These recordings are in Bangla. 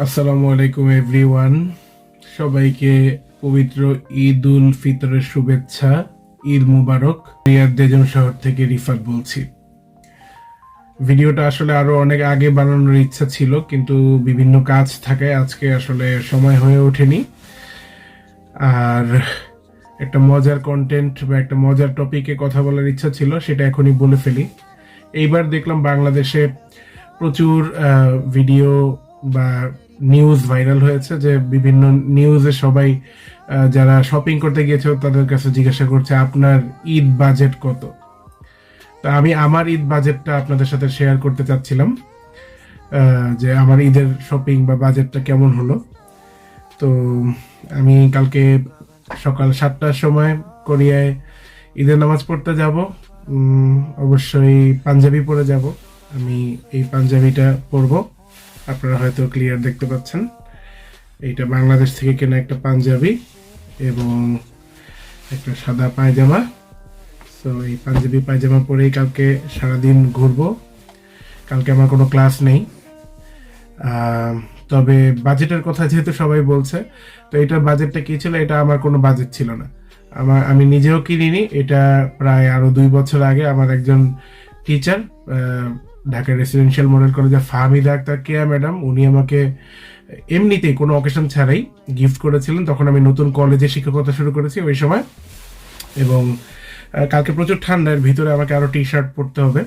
আসসালামু আলাইকুম এভরিওয়ান, সবাইকে পবিত্র ঈদ উল ফিতরের শুভেচ্ছা। ঈদ মুবারক। রিয়াদ দেজম শহর থেকে রিফাত বলছি। ভিডিওটা আসলে আরো অনেক আগে বানানোর ইচ্ছা ছিল, কিন্তু বিভিন্ন কাজ থাকায় আজকে আসলে সময় হয়ে ওঠেনি। আর একটা মজার কন্টেন্ট বা একটা মজার টপিকে কথা বলার ইচ্ছা ছিল, সেটা এখনই বলে ফেলি। এইবার দেখলাম বাংলাদেশে প্রচুর ভিডিও বা নিউজ ভাইরাল হয়েছে, যে বিভিন্ন নিউজে সবাই যারা শপিং করতে গিয়েছে তাদের কাছে জিজ্ঞাসা করছে আপনার ঈদ বাজেট কত। তা আমি আমার ঈদ বাজেটটা আপনাদের সাথে শেয়ার করতে চাচ্ছিলাম, যে আমার ঈদের শপিং বা বাজেটটা কেমন হলো। তো আমি কালকে সকাল 7টার সময় কোরিয়ায় ঈদের নামাজ পড়তে যাব। অবশ্যই পাঞ্জাবি পরে যাব। আমি এই পাঞ্জাবিটা পরবো, আপনারা হয়তো ক্লিয়ার দেখতে পাচ্ছেন। এইটা বাংলাদেশ থেকে কেনা একটা পাঞ্জাবি এবং একটা সাদা পায়জামা। তো এই পাঞ্জাবি পায়জামা পরেই কালকে সারাদিন ঘুরবো। কালকে আমার কোনো ক্লাস নেই। তবে বাজেটের কথা যেহেতু সবাই বলছে, তো এটার বাজেটটা কি ছিল, এটা আমার কোনো বাজেট ছিল না। আমি নিজেও কিনিনি। এটা প্রায় আরো 2 বছর আগে আমার একজন টিচার, ঢাকা রেসিডেন্সিয়াল মডেল কলেজের ফাহমিদা আক্তার কেয়া ম্যাডাম, উনি আমাকে এমনিতেই কোনো অকেশন ছাড়াই গিফট করেছিলেন। তখন আমি নতুন কলেজে শিক্ষকতা শুরু করেছি ওই সময়। এবং কালকে প্রচুর ঠান্ডার ভিতরে আমাকে আরো টি শার্ট পরতে হবে।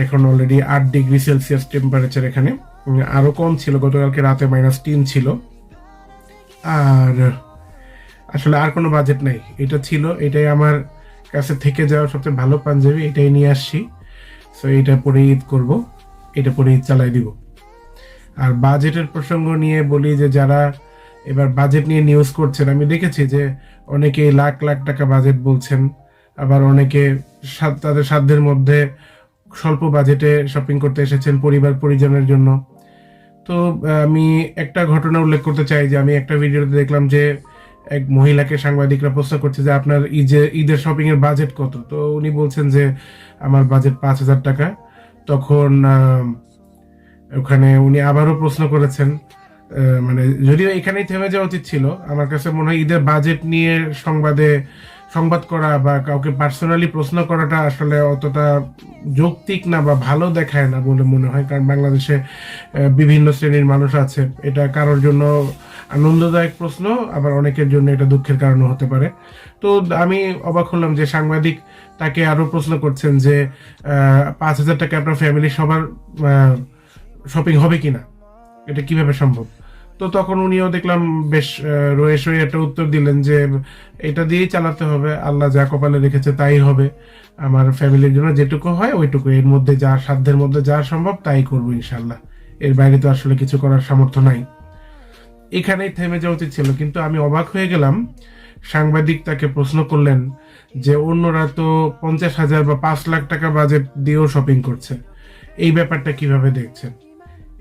এখন অলরেডি 8 ডিগ্রি সেলসিয়াস টেম্পারেচার এখানে, আরো কম ছিল, গতকালকে রাতে -3 ছিল। আর আসলে আর কোনো বাজেট নাই, এটা ছিল, এটাই আমার কাছে থেকে যাওয়া সবচেয়ে ভালো পাঞ্জাবি, এটাই নিয়ে আসছি। সো এটা পরে ঈদ করবো, এটা পরে ঈদ চালাই দিব। আর বাজেটের প্রসঙ্গ নিয়ে বলি, যে যারা এবার বাজেট নিয়ে নিউজ করছেন, আমি দেখেছি যে অনেকে লাখ লাখ টাকা বাজেট বলছেন, আবার অনেকে তাদের সাধ্যের মধ্যে স্বল্প বাজেটে শপিং করতে এসেছেন পরিবার পরিজনের জন্য। তো আমি একটা ঘটনা উল্লেখ করতে চাই, যে আমি একটা ভিডিওতে দেখলাম যে এক মহিলাকে সাংবাদিকরা প্রশ্ন করছে যে আপনার ঈদের শপিং এর বাজেট কত। তো উনি বলছেন যে আমার বাজেট 5,000 টাকা। তখন ওখানে উনি আবারও প্রশ্ন করেছেন, মানে যদিও এখানেই থেমে যাওয়া উচিত ছিল। আমার কাছে মনে হয় ঈদের বাজেট নিয়ে সংবাদ করা বা কাউকে পার্সোনালি প্রশ্ন করাটা আসলে অতটা যৌক্তিক না বা ভালো দেখায় না বলে মনে হয়। কারণ বাংলাদেশে বিভিন্ন শ্রেণীর মানুষ আছে, এটা কারোর জন্য আনন্দদায়ক প্রশ্ন, আবার অনেকের জন্য এটা দুঃখের কারণ হতে পারে। তো আমি অবাক হলাম যে সাংবাদিক তাকে আরো প্রশ্ন করছেন যে 5,000 টাকা আপনার ফ্যামিলি সবার শপিং হবে কিনা, এটা কিভাবে সম্ভব। তো তখন উনিও দেখলাম বেশ রয়ে সয়ে একটা উত্তর দিলেন যে এটা দিয়েই চালাতে হবে, আল্লাহ যা কপালে রেখেছে তাই হবে, আমার ফ্যামিলির জন্য যেটুকু হয় ওইটুকু, এর মধ্যে যা সাধ্যের মধ্যে যা সম্ভব তাই করবো ইনশাল্লাহ, এর বাইরে তো আসলে কিছু করার সামর্থ্য নাই। এখানেই থেমে যাওয়া উচিত ছিল, কিন্তু আমি অবাক হয়ে গেলাম। সাংবাদিক তাকে প্রশ্ন করলেন যে অন্যরা তো 50,000 বা 5 লাখ টাকা বাজেট দিয়েও শপিং করছে, এই ব্যাপারটা কিভাবে দেখছেন।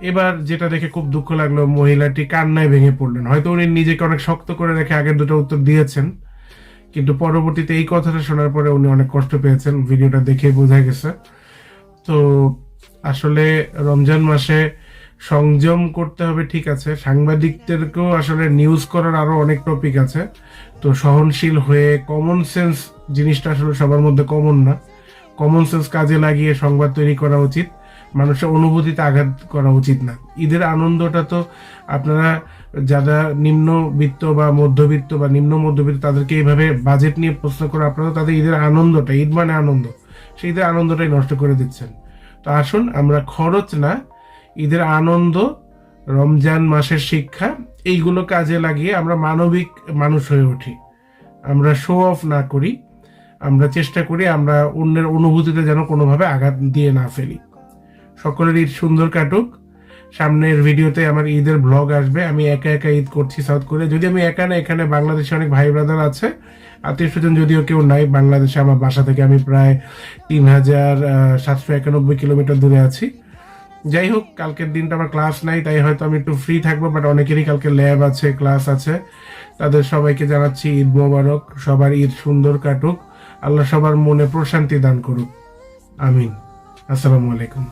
এবার যেটা দেখে খুব দুঃখ লাগলো, মহিলাটি কান্নায় ভেঙে পড়লেন। হয়তো উনি নিজেকে অনেক শক্ত করে রেখে আগের দুটো উত্তর দিয়েছেন, কিন্তু পরবর্তীতে এই কথাটা শোনার পরে উনি অনেক কষ্ট পেয়েছেন, ভিডিওটা দেখে বোঝা গেছে। তো আসলে রমজান মাসে সংযম করতে হবে, ঠিক আছে, সাংবাদিকদেরকেও আসলে নিউজ করার আরো অনেক টপিক আছে। তো সহনশীল হয়ে কমন সেন্স জিনিসটা আসলে সবার মধ্যে কমন না, কমন সেন্স কাজে লাগিয়ে সংবাদ তৈরি করা উচিত, মানুষের অনুভূতিতে আঘাত করা উচিত না। ঈদের আনন্দটা তো আপনারা যারা নিম্নবিত্ত বা মধ্যবিত্ত বা নিম্ন মধ্যবিত্ত তাদেরকে এইভাবে বাজেট নিয়ে প্রশ্ন করে আপনারা তাদের ঈদের আনন্দটা, ঈদ মানে আনন্দ, সেই ঈদের আনন্দটাই নষ্ট করে দিচ্ছেন। তো আসুন আমরা খরচ না, ঈদের আনন্দ, রমজান মাসের শিক্ষা, এইগুলো কাজে লাগিয়ে আমরা মানবিক মানুষ হয়ে উঠি। আমরা শো অফ না করি, আমরা চেষ্টা করি আমরা অন্যের অনুভূতিতে যেন কোনোভাবে আঘাত দিয়ে না ফেলি। সকলের ঈদ সুন্দর কাটুক। সামনের ভিডিওতে আমার ঈদের ব্লগ আসবে। আমি একা একা ঈদ করছি সাউথ কোরিয়া, যদি আমি একা না, এখানে বাংলাদেশে অনেক ভাই ব্রাদার আছে, আত্মীয় স্বজন যদিও কেউ নাই বাংলাদেশে। আমার বাসা থেকে আমি প্রায় 3,791 কিলোমিটার দূরে আছি। যাই হোক, কালকের দিনটা আমার ক্লাস নাই, তাই হয়তো আমি একটু ফ্রি থাকবো, বাট অনেকেরই কালকে ল্যাব আছে, ক্লাস আছে। তাদের সবাইকে জানাচ্ছি ঈদ মোবারক, সবার ঈদ সুন্দর কাটুক, আল্লাহ সবার মনে প্রশান্তি দান করুক, আমিন। আসসালামু আলাইকুম।